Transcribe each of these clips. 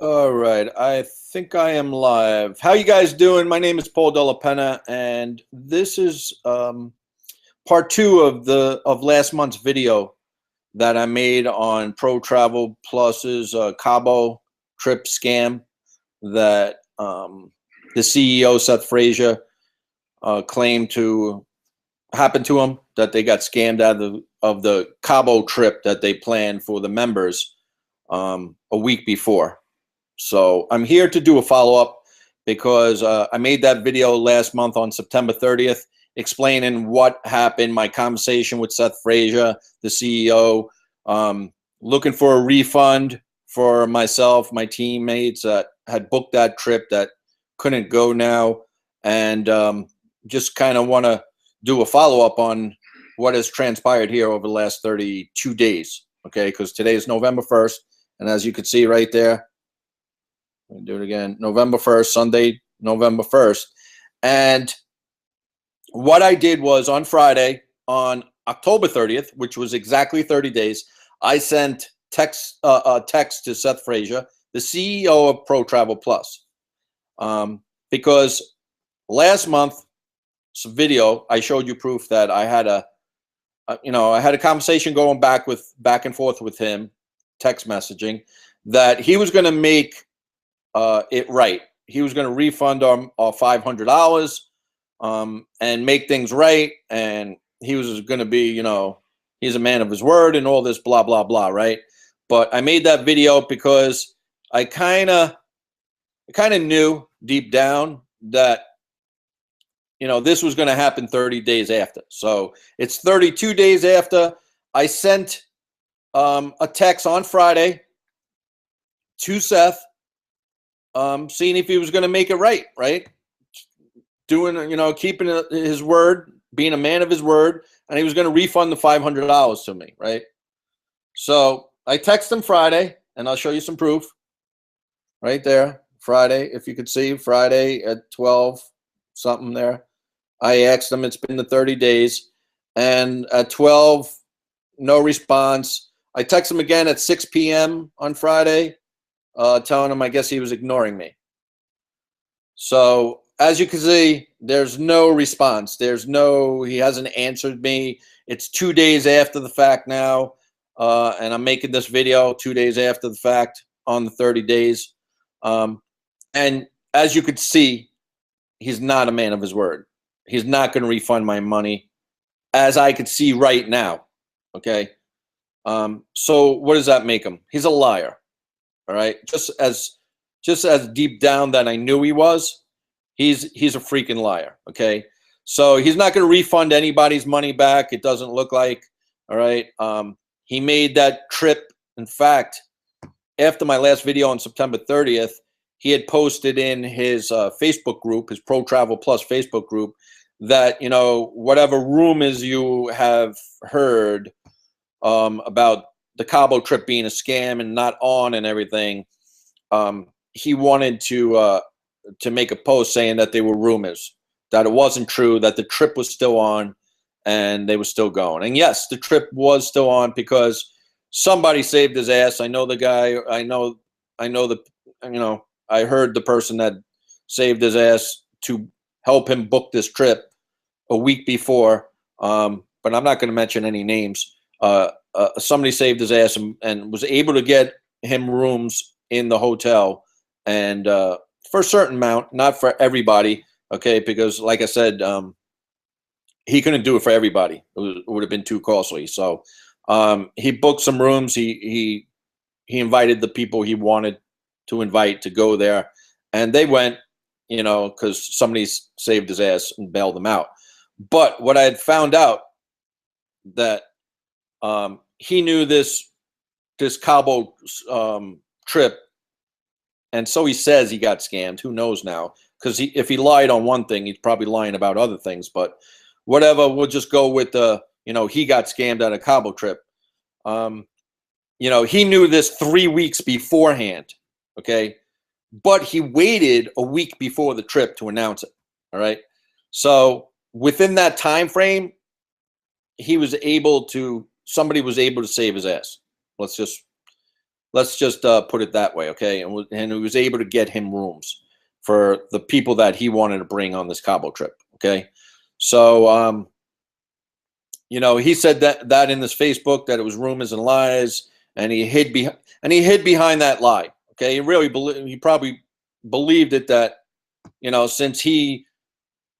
All right, I think I am live. How you guys doing? My name is Paul Della Penna, and this is part two of last month's video that I made on Pro Travel Plus's Cabo trip scam that the CEO Seth Frazier claimed to happen to him, that they got scammed out of the Cabo trip that they planned for the members a week before. So I'm here to do a follow-up because I made that video last month on September 30th explaining what happened, my conversation with Seth Frazier, the CEO, looking for a refund for myself, my teammates that had booked that trip that couldn't go now, and just kind of want to do a follow-up on what has transpired here over the last 32 days, okay? Because today is November 1st, and as you can see right there, let me do it again. November 1st, Sunday, November 1st. And what I did was on Friday, on October 30th, which was exactly 30 days, I sent text to Seth Frazier, the CEO of Pro Travel Plus, because last month's video I showed you proof that I had I had a conversation going back and forth with him, text messaging, that he was going to make it right. He was going to refund our $500 and make things right, and he was going to be, he's a man of his word and all this blah blah blah, right? But I made that video because I kind of knew deep down that this was going to happen 30 days after. So it's 32 days after. I sent a text on Friday to Seth, seeing if he was going to make it right? Doing, keeping his word, being a man of his word, and he was going to refund the $500 to me, right? So I text him Friday, and I'll show you some proof right there. Friday, if you could see, Friday at 12 something there. I asked him, it's been the 30 days, and at 12, no response. I text him again at 6 p.m. on Friday, telling him I guess he was ignoring me. So as you can see, there's no response. He hasn't answered me. It's 2 days after the fact now, and I'm making this video 2 days after the fact on the 30 days. And as you could see, he's not a man of his word. He's not going to refund my money, as I could see right now, okay? So what does that make him? He's a liar. All right, just as deep down that I knew he was, he's a freaking liar. Okay, so he's not going to refund anybody's money back. It doesn't look like. All right, he made that trip. In fact, after my last video on September 30th, he had posted in his Facebook group, his Pro Travel Plus Facebook group, that whatever rumors you have heard about the Cabo trip being a scam and not on and everything, he wanted to make a post saying that they were rumors, that it wasn't true, that the trip was still on and they were still going. And yes, the trip was still on because somebody saved his ass. I know the guy. I heard the person that saved his ass to help him book this trip a week before, but I'm not going to mention any names. Somebody saved his ass and was able to get him rooms in the hotel, and for a certain amount, not for everybody, okay? Because like I said, he couldn't do it for everybody. It would have been too costly. So he booked some rooms. He invited the people he wanted to invite to go there, and they went, because somebody saved his ass and bailed them out. But what I had found out, that he knew this Cabo trip, and so he says he got scammed. Who knows now? Because if he lied on one thing, he's probably lying about other things. But whatever, we'll just go with the, he got scammed at a Cabo trip. He knew this 3 weeks beforehand, okay? But he waited a week before the trip to announce it, all right? So within that time frame, somebody was able to save his ass. Let's Let's just put it that way, okay? And he was able to get him rooms for the people that he wanted to bring on this Cabo trip, okay? So, you know, he said that in this Facebook that it was rumors and lies, and he hid behind that lie, okay? He probably believed it, that, you know, since he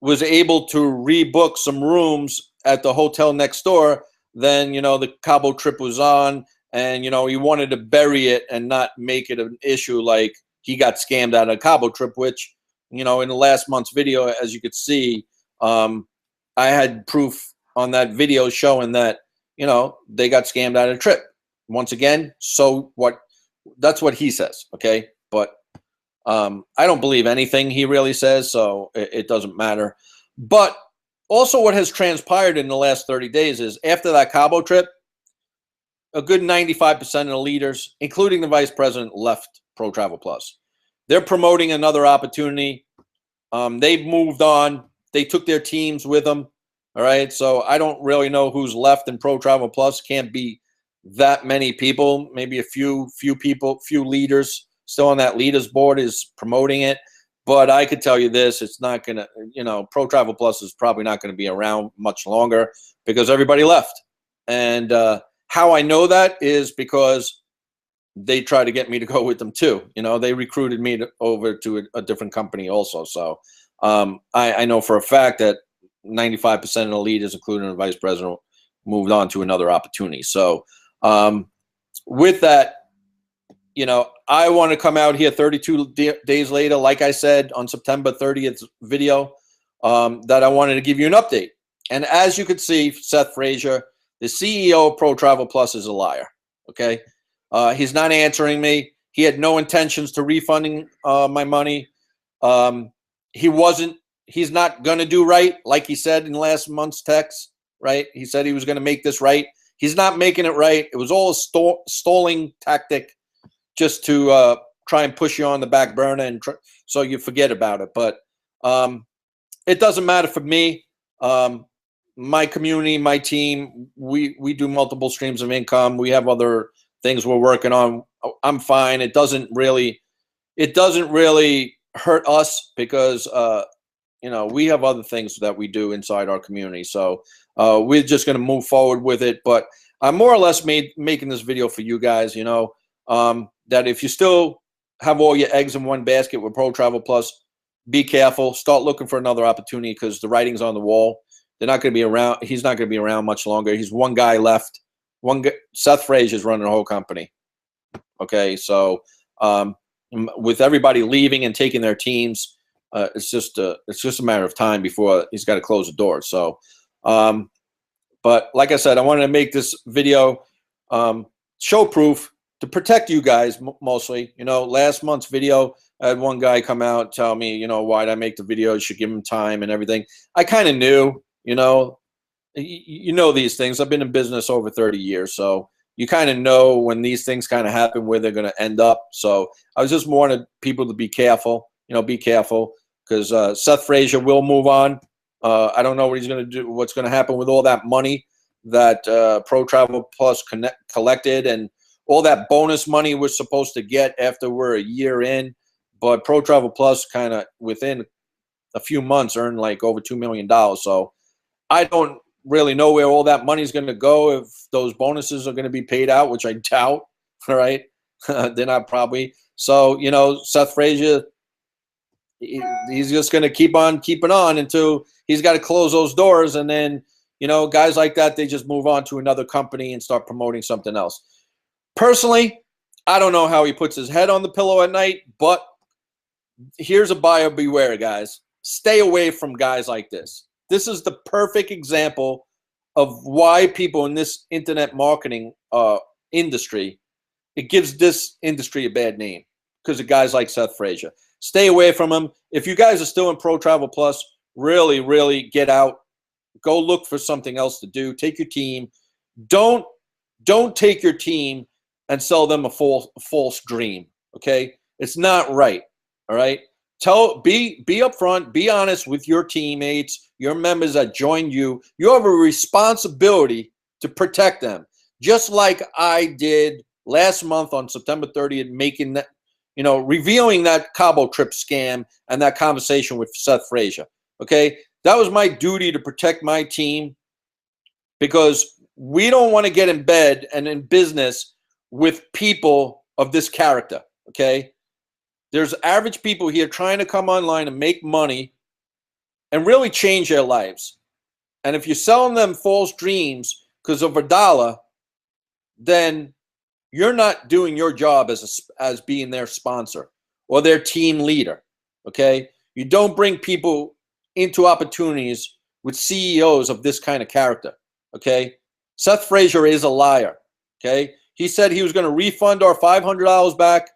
was able to rebook some rooms at the hotel next door, then, you know, the Cabo trip was on, and, you know, he wanted to bury it and not make it an issue like he got scammed out of a Cabo trip, which, you know, in the last month's video, as you could see, I had proof on that video showing that, you know, they got scammed out of a trip. Once again, so what? That's what he says, okay? But I don't believe anything he really says, so it doesn't matter. But also what has transpired in the last 30 days is after that Cabo trip, a good 95% of the leaders, including the vice president, left Pro Travel Plus. They're promoting another opportunity. They've moved on. They took their teams with them. All right, so I don't really know who's left in Pro Travel Plus. Can't be that many people. Maybe a few people, few leaders still on that leaders board is promoting it. But I could tell you this: it's not gonna, you know, Pro Travel Plus is probably not going to be around much longer because everybody left. And how I know that is because they tried to get me to go with them too. You know, they recruited me over to a different company also. So I know for a fact that 95% of the leaders, including the vice president, moved on to another opportunity. So with that, you know, I want to come out here 32 days later, like I said on September 30th video, that I wanted to give you an update. And as you could see, Seth Frazier, the CEO of Pro Travel Plus, is a liar. Okay, he's not answering me. He had no intentions to refunding my money. He's not going to do right, like he said in last month's text, right? He said he was going to make this right. He's not making it right. It was all a stalling tactic just to try and push you on the back burner and so you forget about it. But it doesn't matter for me. My community, my team, we do multiple streams of income. We have other things we're working on. I'm fine. It doesn't really hurt us because you know, we have other things that we do inside our community. So we're just going to move forward with it. But I'm more or less making this video for you guys, you know, that if you still have all your eggs in one basket with Pro Travel Plus, be careful. Start looking for another opportunity because the writing's on the wall. They're not going to be around. He's not going to be around much longer. He's one guy left. Seth Frazier is running the whole company. Okay, so with everybody leaving and taking their teams, it's just a matter of time before he's got to close the door. So, but like I said, I wanted to make this video show proof to protect you guys mostly. You know, last month's video, I had one guy come out and tell me, you know, why'd I make the video? You should give him time and everything. I kind of knew, you know these things. I've been in business over 30 years, so you kind of know when these things kind of happen where they're going to end up. So I was just wanted people to be careful, you know, be careful because Seth Frazier will move on. I don't know what he's going to do, what's going to happen with all that money that Pro Travel Plus collected and all that bonus money we're supposed to get after we're a year in. But Pro Travel Plus kind of within a few months earned like over $2 million. So I don't really know where all that money is going to go, if those bonuses are going to be paid out, which I doubt, all right? They're not probably. So, you know, Seth Frazier, he's just going to keep on keeping on until he's got to close those doors. And then, you know, guys like that, they just move on to another company and start promoting something else. Personally, I don't know how he puts his head on the pillow at night, but here's a buyer beware, guys. Stay away from guys like this. This is the perfect example of why people in this internet marketing industry, it gives this industry a bad name because of guys like Seth Frazier. Stay away from him. If you guys are still in Pro Travel Plus, really, really get out. Go look for something else to do. Take your team. Don't take your team and sell them a false dream, okay? It's not right, all right? Be upfront, be honest with your teammates, your members that join you. You have a responsibility to protect them, just like I did last month on September 30th, making that, revealing that Cabo trip scam and that conversation with Seth Frazier. Okay, that was my duty to protect my team, because we don't want to get in bed and in business with people of this character. Okay, there's average people here trying to come online and make money and really change their lives. And if you're selling them false dreams because of $1, then you're not doing your job as being their sponsor or their team leader. Okay, you don't bring people into opportunities with CEOs of this kind of character. Okay, Seth Frazier is a liar. Okay, he said he was going to refund our $500 back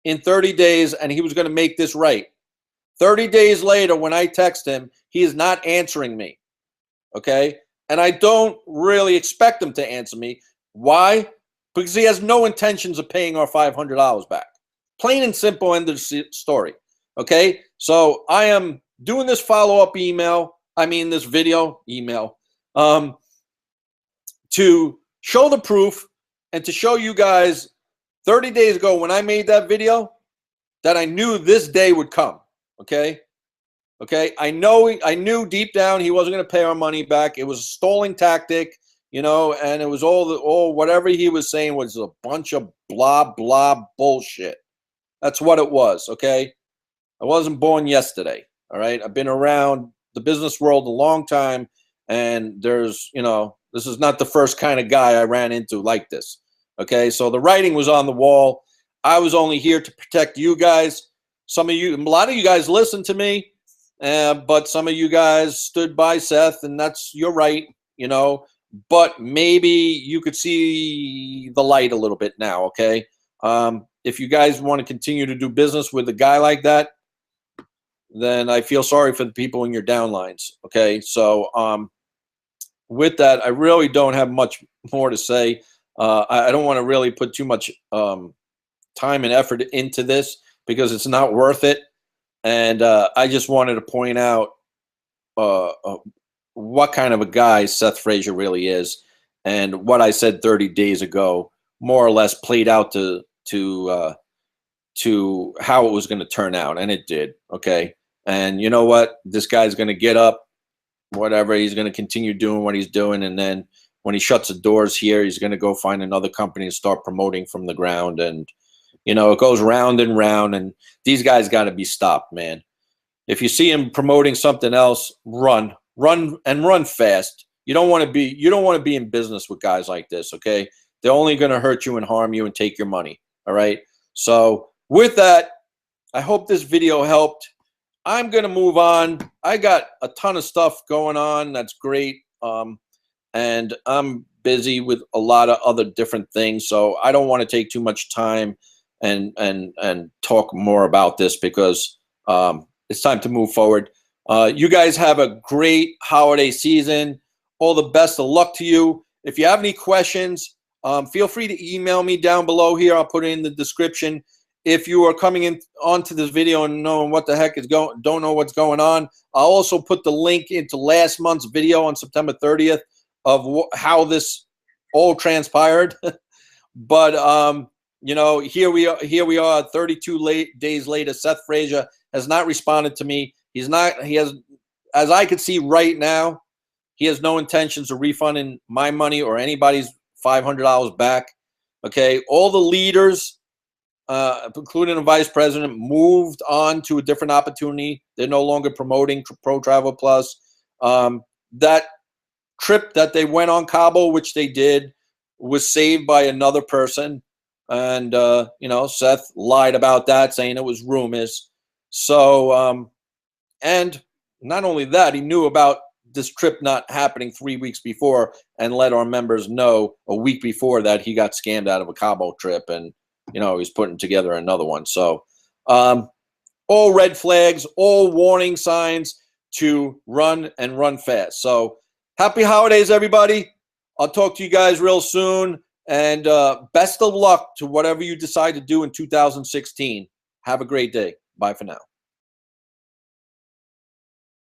in 30 days and he was going to make this right. 30 days later, when I text him, he is not answering me. Okay, and I don't really expect him to answer me. Why? Because he has no intentions of paying our $500 back. Plain and simple, end of the story. Okay, so I am doing this follow-up email, this video email, to show the proof and to show you guys 30 days ago when I made that video that I knew this day would come. Okay, I knew deep down he wasn't going to pay our money back. It was a stalling tactic, and it was all whatever he was saying was a bunch of blah, blah bullshit. That's what it was. Okay, I wasn't born yesterday. All right, I've been around the business world a long time, and there's, this is not the first kind of guy I ran into like this. Okay, so the writing was on the wall. I was only here to protect you guys. A lot of you guys listened to me, but some of you guys stood by Seth, and that's your right, but maybe you could see the light a little bit now. Okay, if you guys want to continue to do business with a guy like that, then I feel sorry for the people in your downlines. Okay, so with that, I really don't have much more to say. I don't want to really put too much time and effort into this because it's not worth it. And I just wanted to point out what kind of a guy Seth Frazier really is, and what I said 30 days ago more or less played out to how it was going to turn out, and it did. Okay, and you know what? This guy's going to get up, whatever. He's going to continue doing what he's doing, and then when he shuts the doors here, he's going to go find another company and start promoting from the ground. And it goes round and round, and these guys got to be stopped, man. If you see him promoting something else, run fast. You don't want to be in business with guys like this, okay? They're only going to hurt you and harm you and take your money, all right? So with that, I hope this video helped. I'm going to move on. I got a ton of stuff going on. That's great. And I'm busy with a lot of other different things, so I don't want to take too much time and talk more about this because it's time to move forward. You guys have a great holiday season. All the best of luck to you. If you have any questions, feel free to email me down below here. I'll put it in the description. If you are coming in onto this video and knowing what the heck is don't know what's going on, I'll also put the link into last month's video on September 30th of how this all transpired. But here we are 32 days later. Seth Frazier has not responded to me. He has, as I could see right now, he has no intentions of refunding my money or anybody's $500 back. Okay, all the leaders, including the vice president, moved on to a different opportunity. They're no longer promoting Pro Travel Plus. That trip that they went on Cabo, which they did, was saved by another person. And, Seth lied about that, saying it was rumors. So, and not only that, he knew about this trip not happening 3 weeks before and let our members know a week before that he got scammed out of a Cabo trip, and, he's putting together another one. So, all red flags, all warning signs to run and run fast. So, happy holidays, everybody. I'll talk to you guys real soon. And best of luck to whatever you decide to do in 2016. Have a great day. Bye for now.